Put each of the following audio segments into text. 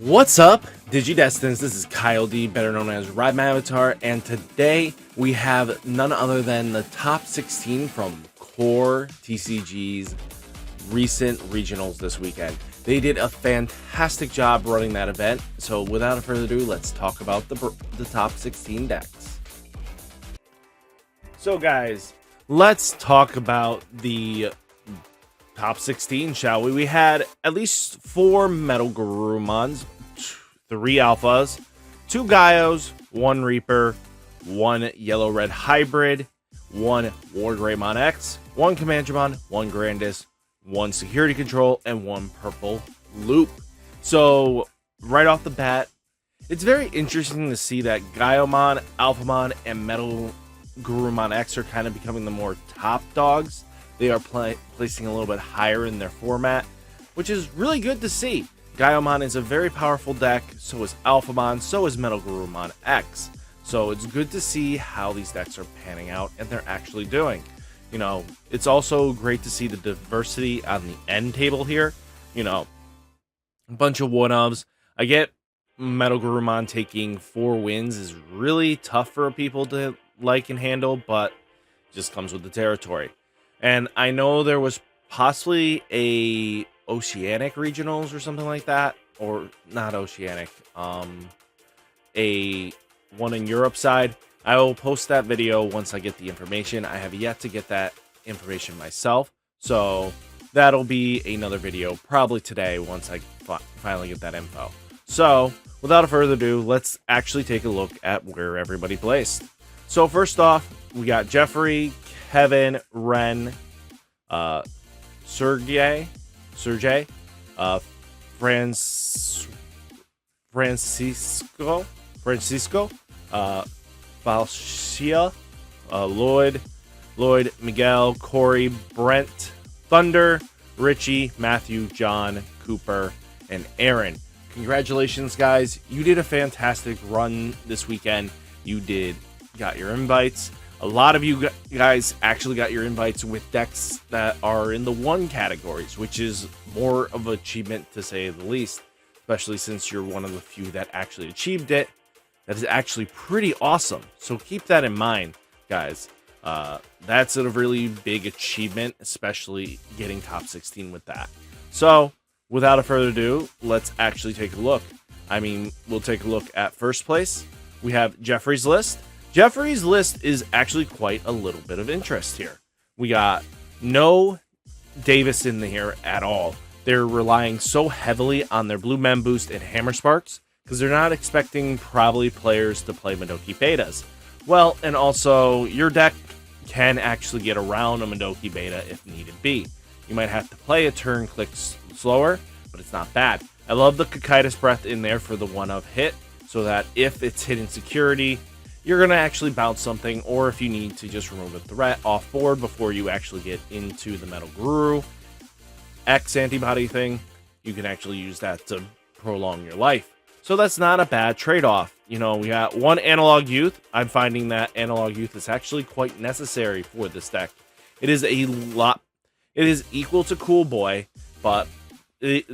What's up, Digidestins? This is Kyle D, better known as RideMyAvatar, and today we have none other than the top 16 from CoreTCG's recent regionals this weekend. They did a fantastic job running that event, so without further ado, let's talk about the top 16 decks. So guys, let's talk about the top 16, shall we? We had at least 4 Metal Greymons, 3 Alphas, 2 Gaios, 1 Reaper, 1 Yellow-Red Hybrid, 1 Wargreymon X, 1 Commandramon, 1 Grandis, 1 Security Control, and 1 Purple Loop. So, right off the bat, it's very interesting to see that Gaiomon, Alphamon, and Metal Greymon X are kind of becoming the more top dogs. They are placing a little bit higher in their format, which is really good to see. Gaiomon is a very powerful deck, so is Alphamon, so is Metal Greymon X. So it's good to see how these decks are panning out and they're actually doing. You know, it's also great to see the diversity on the end table here. You know, a bunch of one-ofs. I get Metal Greymon taking 4 wins is really tough for people to like and handle, but it just comes with the territory. And I know there was possibly a Oceanic regionals or something like that, or not Oceanic, a one in Europe side. I will post that video once I get the information. I have yet to get that information myself, so that'll be another video probably today once I finally get that info. So without further ado, let's actually take a look at where everybody placed. So first off, we got Jeffrey, Kevin, Ren, Sergey, Francisco, Valshia, Lloyd, Miguel, Corey, Brent, Thunder, Richie, Matthew, John, Cooper, and Aaron. Congratulations, guys. You did a fantastic run this weekend. You got your invites. A lot of you guys actually got your invites with decks that are in the 1 categories, which is more of an achievement to say the least, especially since you're one of the few that actually achieved it. That is actually pretty awesome. So keep that in mind, guys. That's a really big achievement, especially getting top 16 with that. So without further ado, let's actually take a look. I mean, we'll take a look at first place. We have Jeffrey's list. Jeffrey's list is actually quite a little bit of interest here. We got no Davis in here at all. They're relying so heavily on their Blue Men Boost and Hammer Sparks because they're not expecting probably players to play Madoki Betas. Well, and also your deck can actually get around a Madoki Beta if needed be. You might have to play a turn click slower, but it's not bad. I love the Cocytus Breath in there for the 1-of hit, so that if it's hidden security, you're going to actually bounce something, or if you need to just remove a threat off board before you actually get into the Metal Guru X antibody thing, you can actually use that to prolong your life. So that's not a bad trade-off. You know, we got 1 Analog Youth. I'm finding that Analog Youth is actually quite necessary for this deck. It is a lot. It is equal to Cool Boy, but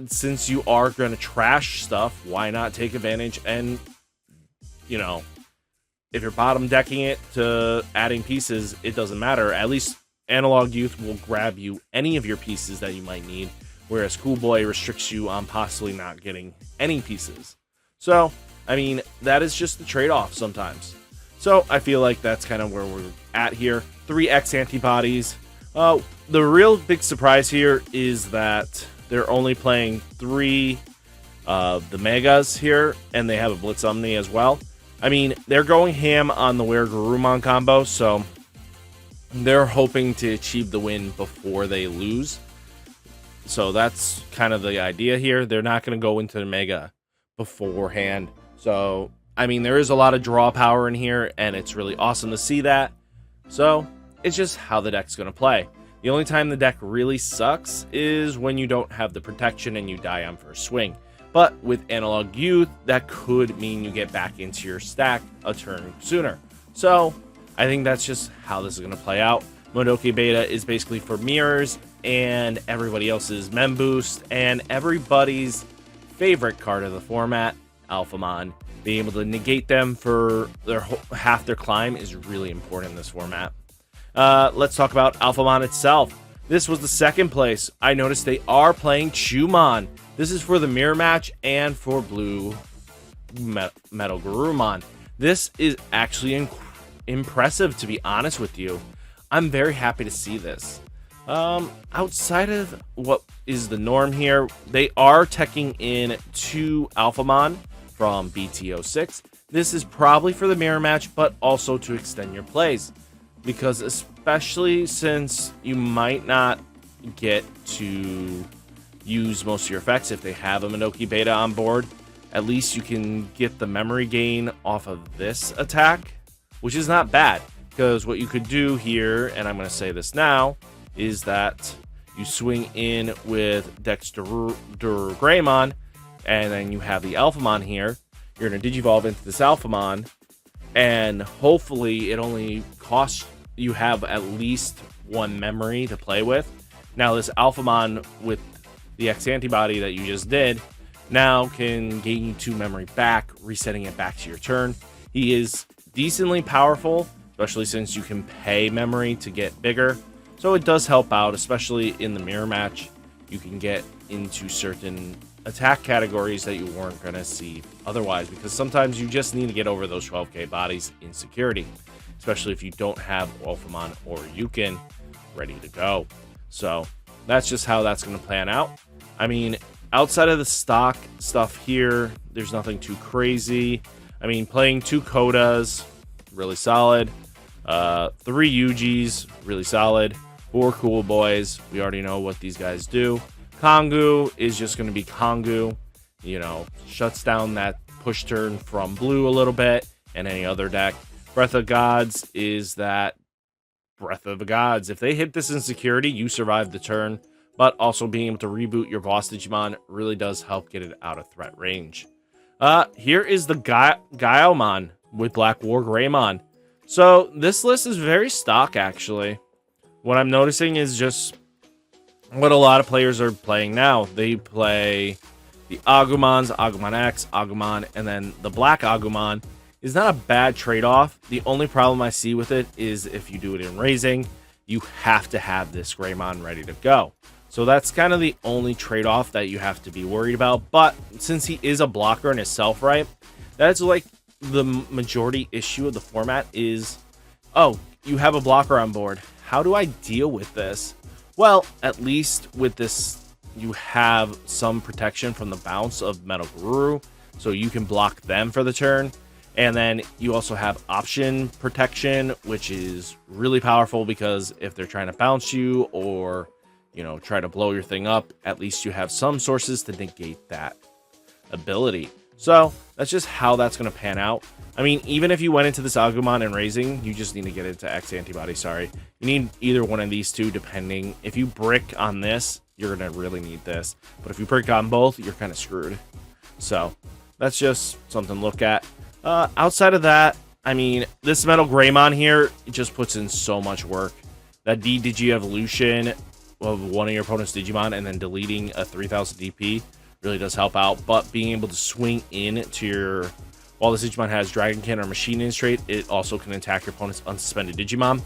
since you are going to trash stuff, why not take advantage and, you know, if you're bottom decking it to adding pieces, it doesn't matter. At least Analog Youth will grab you any of your pieces that you might need, whereas Cool Boy restricts you on possibly not getting any pieces. So, I mean, that is just the trade-off sometimes. So, I feel like that's kind of where we're at here. 3 X antibodies. The real big surprise here is that they're only playing 3 of the Megas here, and they have a Blitz Omni as well. I mean, they're going ham on the Wargreymon combo, so they're hoping to achieve the win before they lose. So that's kind of the idea here. They're not going to go into the Mega beforehand. So, I mean, there is a lot of draw power in here, and it's really awesome to see that. So, it's just how the deck's going to play. The only time the deck really sucks is when you don't have the protection and you die on first swing. But with Analog Youth, that could mean you get back into your stack a turn sooner. So, I think that's just how this is going to play out. Madoki Beta is basically for mirrors and everybody else's Mem Boost and everybody's favorite card of the format, Alphamon. Being able to negate them for half their climb is really important in this format. Let's talk about Alphamon itself. This was the second place. I noticed they are playing Chumon. This is for the mirror match and for Blue Metal Garurumon. This is actually impressive, to be honest with you. I'm very happy to see this. Outside of what is the norm here, they are teching in 2 Alphamon from BT-06. This is probably for the mirror match, but also to extend your plays, because especially since you might not get to use most of your effects if they have a Minoki Beta on board, at least you can get the memory gain off of this attack, which is not bad, because what you could do here, and I'm going to say this now, is that you swing in with Greymon, and then you have the Alphamon here. You're going to Digivolve into this Alphamon, and hopefully it only costs you have at least 1 memory to play with. Now this Alphamon with the X antibody that you just did now can gain you 2 memory back, resetting it back to your turn. He is decently powerful, especially since you can pay memory to get bigger. So it does help out, especially in the mirror match. You can get into certain attack categories that you weren't going to see otherwise, because sometimes you just need to get over those 12k bodies in security, especially if you don't have Alphamon or Yukin ready to go. So that's just how that's going to plan out. I mean, outside of the stock stuff here, there's nothing too crazy. I mean, playing 2 Kodas, really solid. 3 Yugis, really solid. 4 Cool Boys, we already know what these guys do. Kongu is just going to be Kongu. You know, shuts down that push turn from blue a little bit and any other deck. Breath of Gods is that Breath of the Gods. If they hit this in security, you survive the turn. But also being able to reboot your boss Digimon really does help get it out of threat range. Here is the Gaomon with Black Wargreymon. So this list is very stock, actually. What I'm noticing is just what a lot of players are playing now. They play the Agumons, Agumon X, Agumon, and then the Black Agumon is not a bad trade-off. The only problem I see with it is if you do it in Raising, you have to have this Greymon ready to go. So that's kind of the only trade-off that you have to be worried about. But since he is a blocker and is self-right, that's like the majority issue of the format is, oh, you have a blocker on board. How do I deal with this? Well, at least with this, you have some protection from the bounce of Metal Garuru, so you can block them for the turn. And then you also have option protection, which is really powerful because if they're trying to bounce you or, you know, try to blow your thing up, at least you have some sources to negate that ability. So that's just how that's going to pan out. I mean, even if you went into this Agumon and Raising, you just need to get into X antibody. Sorry, you need either one of these two, depending. If you brick on this, you're going to really need this. But if you brick on both, you're kind of screwed. So that's just something to look at. Outside of that, I mean, this Metal Greymon here, it just puts in so much work. That D-Digi evolution of one of your opponent's Digimon and then deleting a 3000 DP really does help out. But being able to swing in to your, while this Digimon has Dragon Can or Machine In trait, it also can attack your opponent's unsuspended Digimon.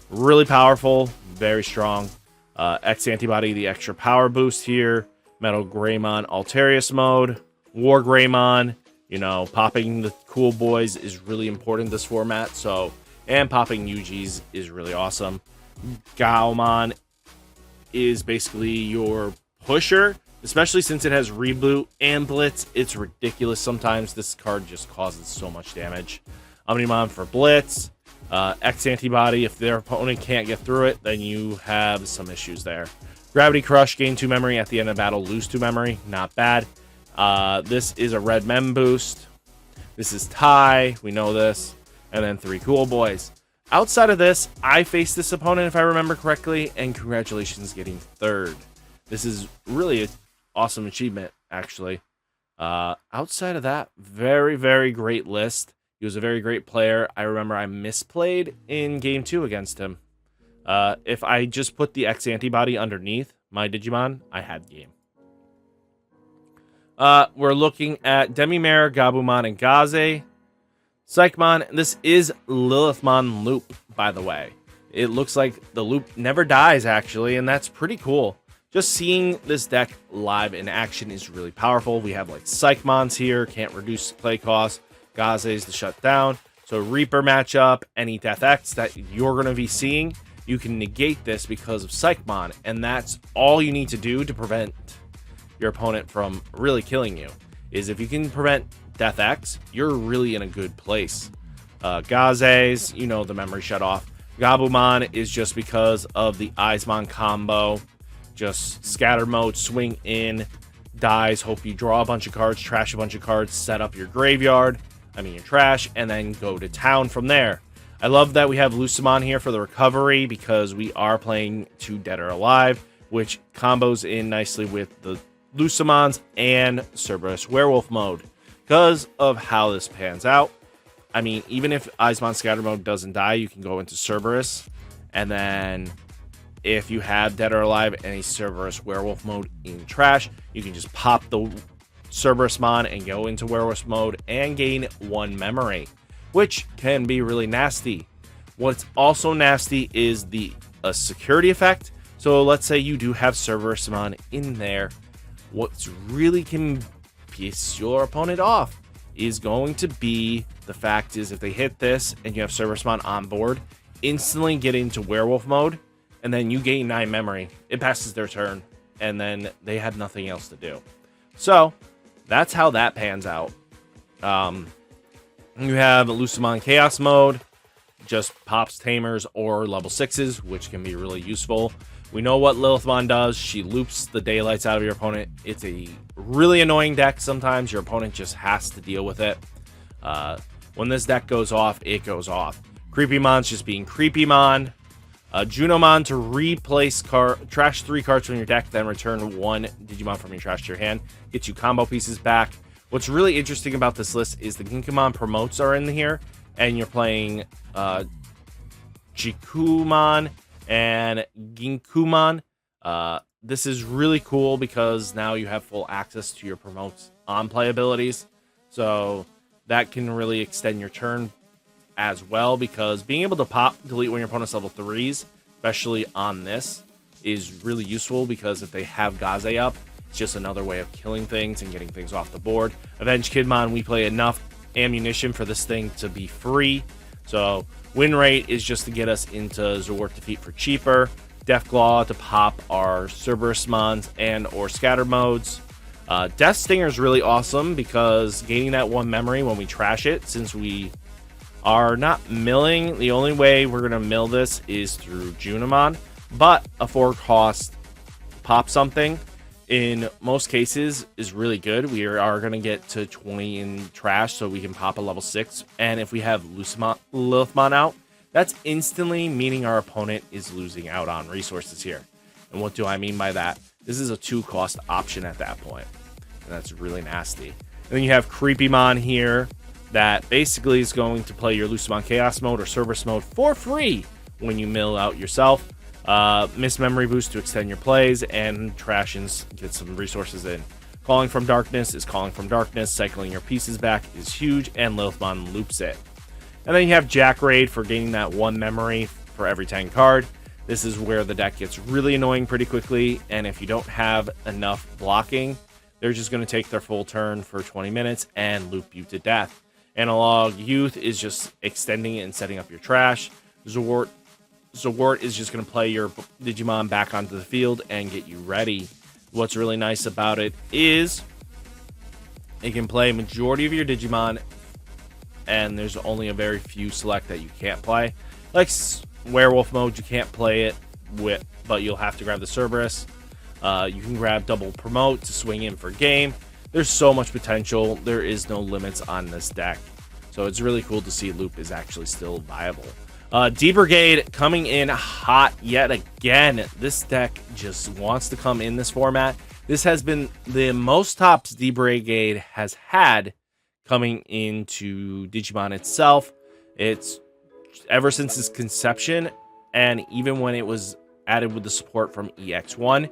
Really powerful, very strong. X antibody, the extra power boost here. Metal Greymon Alterius mode. Wargreymon. You know, popping the cool boys is really important in this format. So, and popping Yugis is really awesome. Gaomon is basically your pusher, especially since it has Reboot and Blitz. It's ridiculous sometimes. This card just causes so much damage. Omnimon for Blitz. X antibody, if their opponent can't get through it, then you have some issues there. Gravity Crush, gain 2 memory at the end of battle, lose 2 memory. Not bad. This is a red mem boost. This is Tai, we know this. And then 3 cool boys. Outside of this, I faced this opponent, if I remember correctly, and congratulations getting 3rd. This is really an awesome achievement, actually. Outside of that, very, very great list. He was a very great player. I remember I misplayed in game 2 against him. If I just put the X antibody underneath my Digimon, I had game. We're looking at Demimare, Gabumon, and Gaze. Psychmon, this is Lilithmon Loop, by the way. It looks like the loop never dies, actually, and that's pretty cool. Just seeing this deck live in action is really powerful. We have like Psychmons here, can't reduce play cost. Gaze's to shut down. So Reaper matchup, any Death X that you're going to be seeing, you can negate this because of Psychmon, and that's all you need to do to prevent your opponent from really killing you. Is if you can prevent Death X, you're really in a good place. Gaze's, you know, the memory shut off. Gabumon is just because of the Eismon combo. Just scatter mode, swing in, dies, hope you draw a bunch of cards, trash a bunch of cards, set up your graveyard, your trash, and then go to town from there. I love that we have Lucemon here for the recovery because we are playing 2 Dead or Alive, which combos in nicely with the Lucemons and Cerberus Werewolf mode. Because of how this pans out, even if Eismon scatter mode doesn't die, you can go into Cerberus, and then if you have Dead or Alive and a Cerberus Werewolf mode in trash, you can just pop the Cerberusmon and go into Werewolf mode and gain 1 memory, which can be really nasty. What's also nasty is the security effect. So let's say you do have Cerberusmon in there. What's really can piss your opponent off is going to be the fact is if they hit this and you have Cerberusmon on board, instantly get into Werewolf mode, and then you gain 9 memory. It passes their turn, and then they have nothing else to do. So that's how that pans out. You have Lucemon Chaos mode, just pops Tamers or level 6s, which can be really useful. We know what Lilithmon does. She loops the daylights out of your opponent. It's a really annoying deck sometimes. Your opponent just has to deal with it. When this deck goes off, it goes off. Creepymon's just being Creepymon. Junomon to replace trash 3 cards from your deck, then return 1 Digimon from your trash to your hand. Gets you combo pieces back. What's really interesting about this list is the Ginkamon promotes are in here, and you're playing Jikumon and Ginkumon. This is really cool because now you have full access to your promotes on play abilities. So that can really extend your turn as well, because being able to pop delete when your opponent's level 3s, especially on this, is really useful because if they have Gaze up, it's just another way of killing things and getting things off the board. Avenge Kidmon, we play enough ammunition for this thing to be free. So win rate is just to get us into Zort defeat for cheaper. Deathclaw to pop our Cerberusmons and or scatter modes. Death Stinger is really awesome because gaining that 1 memory when we trash it, since we are not milling, the only way we're going to mill this is through Junomon, but a 4-cost pop something in most cases is really good. We are going to get to 20 in trash so we can pop a level 6, and if we have Lilithmon out, that's instantly meaning our opponent is losing out on resources here. And what do I mean by that? This is a 2-cost option at that point, and that's really nasty. And then you have Creepymon here that basically is going to play your Lucemon Chaos mode or Cerberus mode for free when you mill out yourself. Miss Memory Boost to extend your plays, and trash and get some resources in. Calling from Darkness is Calling from Darkness. Cycling your pieces back is huge, and Lilithmon loops it. And then you have Jack Raid for gaining that 1 memory for every 10 card. This is where the deck gets really annoying pretty quickly, and if you don't have enough blocking, they're just going to take their full turn for 20 minutes and loop you to death. Analog Youth is just extending it and setting up your trash. Zort is just going to play your Digimon back onto the field and get you ready. What's really nice about it is it can play majority of your Digimon, and there's only a very few select that you can't play. Like Werewolf mode, you can't play it with, but you'll have to grab the Cerberus. You can grab double promote to swing in for game. There's so much potential. There is no limits on this deck. So it's really cool to see Loop is actually still viable. D-Brigade coming in hot yet again. This deck just wants to come in this format. This has been the most tops D-Brigade has had coming into Digimon itself. It's ever since its conception, and even when it was added with the support from EX1,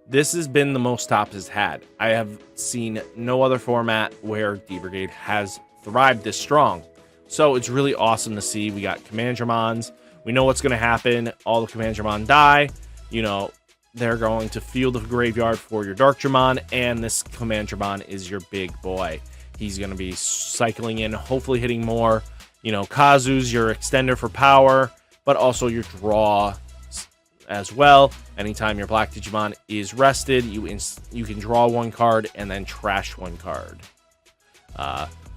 this has been the most stops it's had. I have seen no other format where D-Brigade has thrived this strong. So it's really awesome to see. We got Commandramons. We know what's going to happen. All the Commandramon die. You know, they're going to field the graveyard for your Darkdramon, and this Commandramon is your big boy. He's going to be cycling in, hopefully hitting more. You know, Kazu's your extender for power, but also your draw as well. Anytime your black Digimon is rested, you can draw one card and then trash one card.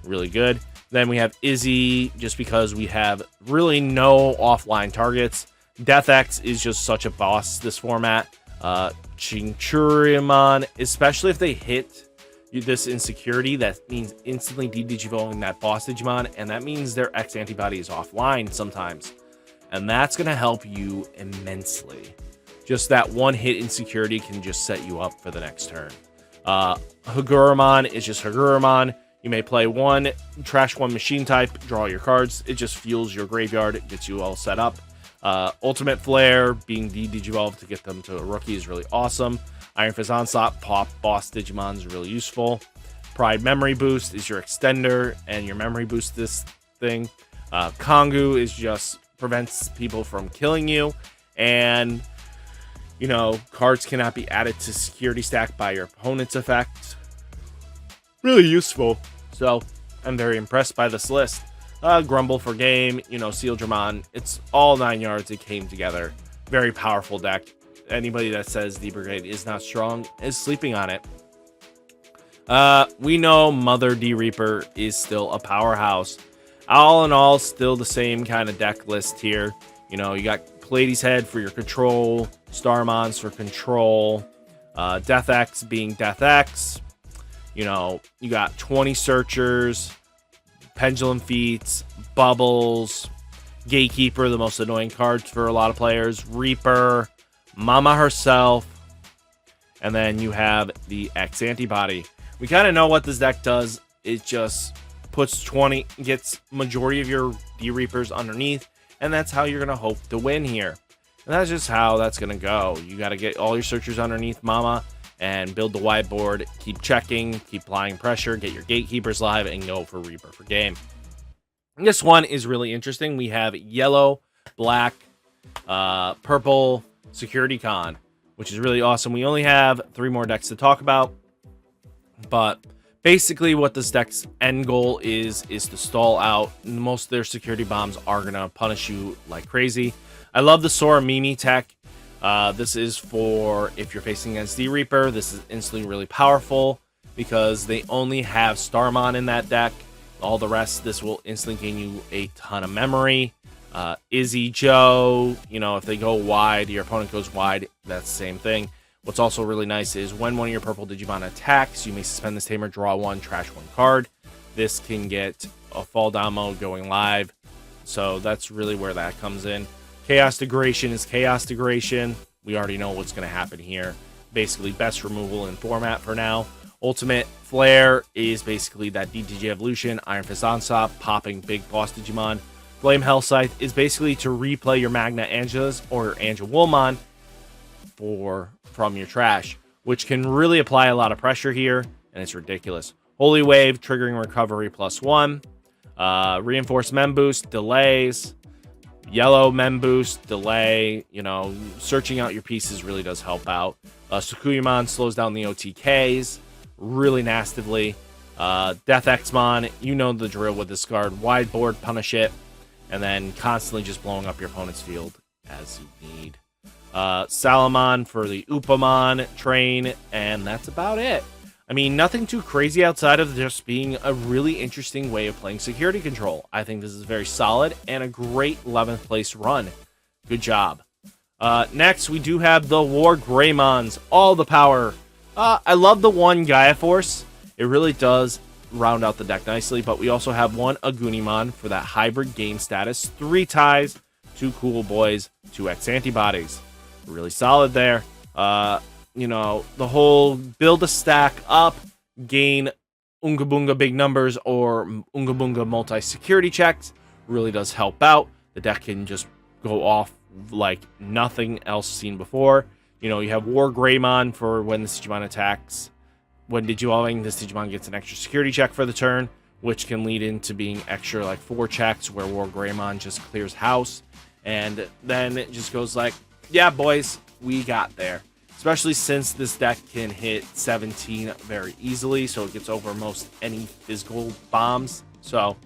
Really good. Then we have Izzy, just because we have really no offline targets. Death X is just such a boss this format. Chinchurimon, especially if they hit this insecurity, that means instantly de-digivolving that boss Digimon, and that means their X antibody is offline sometimes. And that's going to help you immensely. Just that one hit insecurity can just set you up for the next turn. Hagurumon is just Hagurumon. You may play one, trash one machine type, draw your cards. It just fuels your graveyard. It gets you all set up. Ultimate Flare, being de-digivolved to get them to a rookie, is really awesome. Iron Fist Onslaught, pop boss Digimon is really useful. Pride Memory Boost is your extender, and your memory boost this thing. Kongu is just prevents people from killing you, and you know, cards cannot be added to security stack by your opponent's effect. Really useful. So I'm very impressed by this list. Grumble for game, you know, Seal Dramon. It's all 9 yards. It came together. Very powerful deck. Anybody that says the Brigade is not strong is sleeping on it. We know Mother D Reaper is still a powerhouse. All in all, still the same kind of deck list here. You know, you got Pleiades Head for your control, Starmons for control, Death X being Death X. You know, you got 20 Searchers, Pendulum Feats, Bubbles, Gatekeeper, the most annoying cards for a lot of players, Reaper, Mama herself, and then you have the X Antibody. We kind of know what this deck does. It just puts 20, gets majority of your D-Reapers underneath, and that's how you're going to hope to win here. And that's just how that's going to go. You got to get all your Searchers underneath Mama and build the wide board, keep checking, keep applying pressure, get your Gatekeepers live, and go for Reaper for game. And this one is really interesting. We have yellow, black, purple Security Con, which is really awesome. We only have 3 more decks to talk about, but basically what this deck's end goal is to stall out. Most of their security bombs are going to punish you like crazy. I love the Sora Mimi tech. This is for if you're facing against D-Reaper. This is instantly really powerful because they only have Starmon in that deck. All the rest, this will instantly gain you a ton of memory. Izzy, Joe, you know, if they go wide, your opponent goes wide, that's the same thing. What's also really nice is when one of your purple Digimon attacks, you may suspend this tamer, draw one, trash one card. This can get a fall down mode going live. So that's really where that comes in. Chaos Degradation is Chaos Degradation. We already know what's going to happen here. Basically, best removal in format for now. Ultimate Flare is basically that DTG evolution. Iron Fist Onslaught, popping big boss Digimon. Flame Hell Scythe is basically to replay your Magna Angelas or Angelwolmon from your trash, which can really apply a lot of pressure here, and it's ridiculous. Holy Wave, triggering recovery +1. Reinforced Mem Boost, delays. Yellow Mem Boost, delay. You know, searching out your pieces really does help out. Sukuyamon slows down the OTKs really nastily. Death Xmon, you know the drill with this card. Wide board, punish it, and then constantly just blowing up your opponent's field as you need. Salamon for the Upamon train, and that's about it. I mean, nothing too crazy outside of just being a really interesting way of playing security control. I think this is very solid and a great 11th place run. Good job. Next, we do have the Wargreymons, all the power. I love the one Gaia Force. It really does round out the deck nicely, but we also have one Agunimon for that hybrid game status. 3 ties, 2 cool boys, 2 X antibodies. Really solid there. You know, the whole build a stack up, gain Unga Bunga big numbers or Unga Bunga multi-security checks really does help out. The deck can just go off like nothing else seen before. You know, you have Wargreymon for when this Digimon attacks. When Digivolving, this Digimon gets an extra security check for the turn, which can lead into being extra like 4 checks where Wargreymon just clears house. And then it just goes like, yeah, boys, we got there. Especially since this deck can hit 17 very easily, so it gets over most any physical bombs. So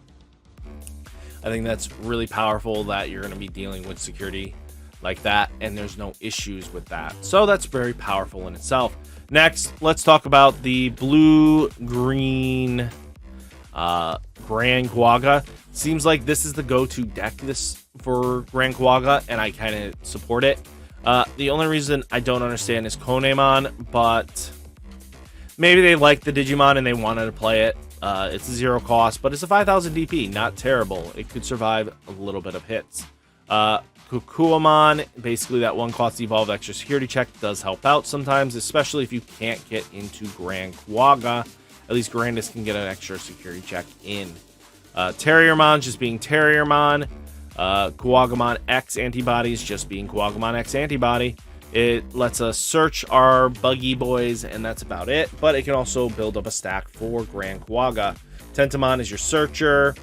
I think that's really powerful that you're going to be dealing with security like that, and there's no issues with that. So that's very powerful in itself. Next, let's talk about the blue-green Granquagga. Seems like this is the go-to deck for Granquagga, and I kind of support it. The only reason I don't understand is Greymon, but maybe they like the Digimon and they wanted to play it. It's a 0 cost, but it's a 5,000 DP. Not terrible. It could survive a little bit of hits. Kukuamon, basically that 1 cost evolve extra security check does help out sometimes, especially if you can't get into Granquagga. At least Grandis can get an extra security check in. Terriermon just being Terriermon. Quaggamon X antibodies just being Quaggamon X antibody. It lets us search our buggy boys, and that's about it. But it can also build up a stack for Granquagga. Tentamon is your searcher.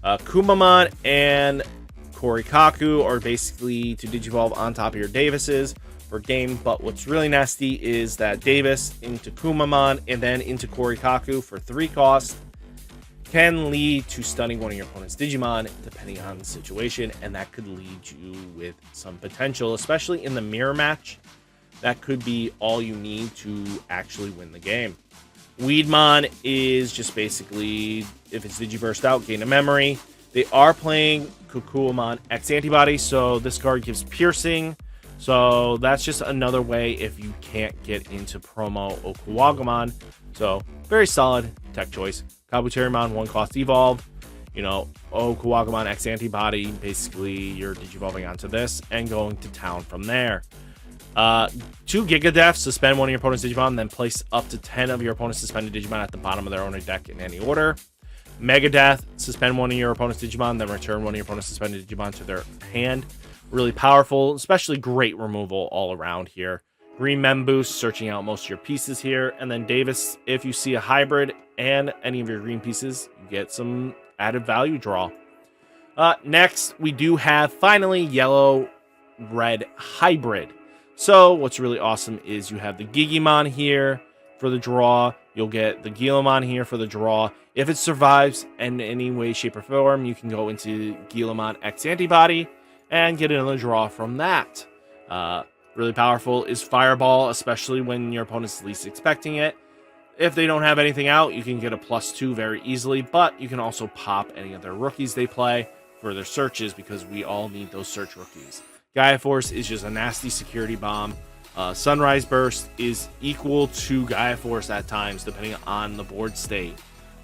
Kumamon and Korikaku are basically to digivolve on top of your Davises for game. But what's really nasty is that Davis into Kumamon and then into Korikaku for 3 cost can lead to stunning one of your opponent's Digimon, depending on the situation, and that could lead you with some potential, especially in the mirror match. That could be all you need to actually win the game. Weedmon is just basically, if it's Digiburst out, gain a memory. They are playing Kukuamon X antibody, so this card gives piercing. So that's just another way if you can't get into promo Okuwagamon. So very solid tech choice. Kabuterimon 1 cost evolve. You know, Okuwagamon X antibody. Basically, you're digivolving onto this and going to town from there. 2 Gigadef, suspend one of your opponent's Digimon, then place up to 10 of your opponent's suspended Digimon at the bottom of their owner deck in any order. Megadeath, suspend one of your opponent's Digimon, then return one of your opponent's suspended Digimon to their hand. Really powerful, especially great removal all around here. Green Mem Boost, searching out most of your pieces here. And then Davis, if you see a hybrid and any of your green pieces, you get some added value draw. Next, we do have finally yellow-red hybrid. So what's really awesome is you have the Gigimon here for the draw. You'll get the Guillemon here for the draw. If it survives in any way, shape, or form, you can go into Guillemon X antibody and get another draw from that. Really powerful is Fireball, especially when your opponent's least expecting it. If they don't have anything out, you can get a +2 very easily, but you can also pop any of their rookies they play for their searches because we all need those search rookies. Gaia Force is just a nasty security bomb. Sunrise Burst is equal to Gaia Force at times, depending on the board state.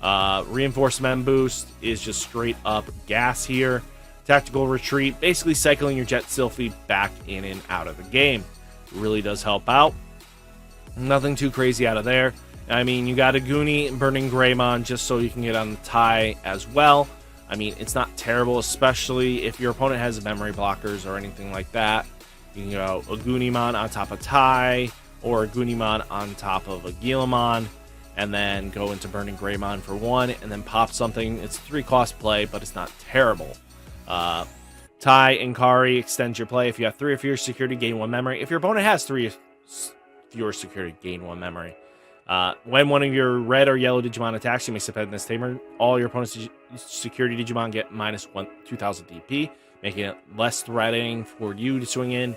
Reinforcement Boost is just straight up gas here. Tactical Retreat, basically cycling your Jet Sylphie back in and out of the game. It really does help out. Nothing too crazy out of there. I mean, you got a Goonie Burning Greymon just so you can get on the tie as well. I mean, it's not terrible, especially if your opponent has memory blockers or anything like that. You can go a Goonimon on top of Tai, or a Goonimon on top of a Guillemon, and then go into Burning Greymon for 1, and then pop something. It's a 3 cost play, but it's not terrible. Tai and Kari extends your play. If you have 3 of your security, gain 1 memory. If your opponent has 3 of your security, gain 1 memory. When one of your red or yellow Digimon attacks, you may suspend this tamer. All your opponent's security Digimon get -2,000 DP, making it less threatening for you to swing in.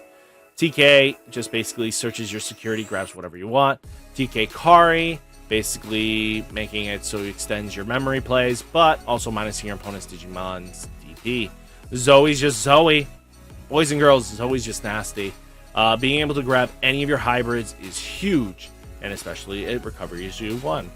TK just basically searches your security, grabs whatever you want. TK Kari, basically making it so it extends your memory plays, but also minusing your opponent's Digimon's DP. Zoe's just Zoe. Boys and girls, Zoe's just nasty. Being able to grab any of your hybrids is huge, and especially it recovers you 1.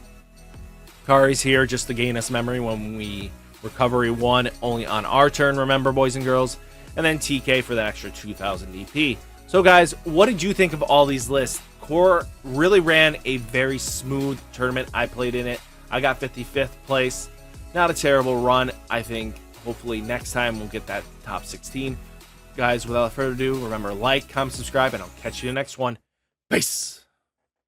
Kari's here just to gain us memory when we recovery 1 only on our turn, remember, boys and girls. And then TK for that extra 2,000 DP. So guys, what did you think of all these lists? Core really ran a very smooth tournament. I played in it. I got 55th place. Not a terrible run. I think hopefully next time we'll get that top 16. Guys, without further ado, remember, like, comment, subscribe, and I'll catch you in the next one. Peace.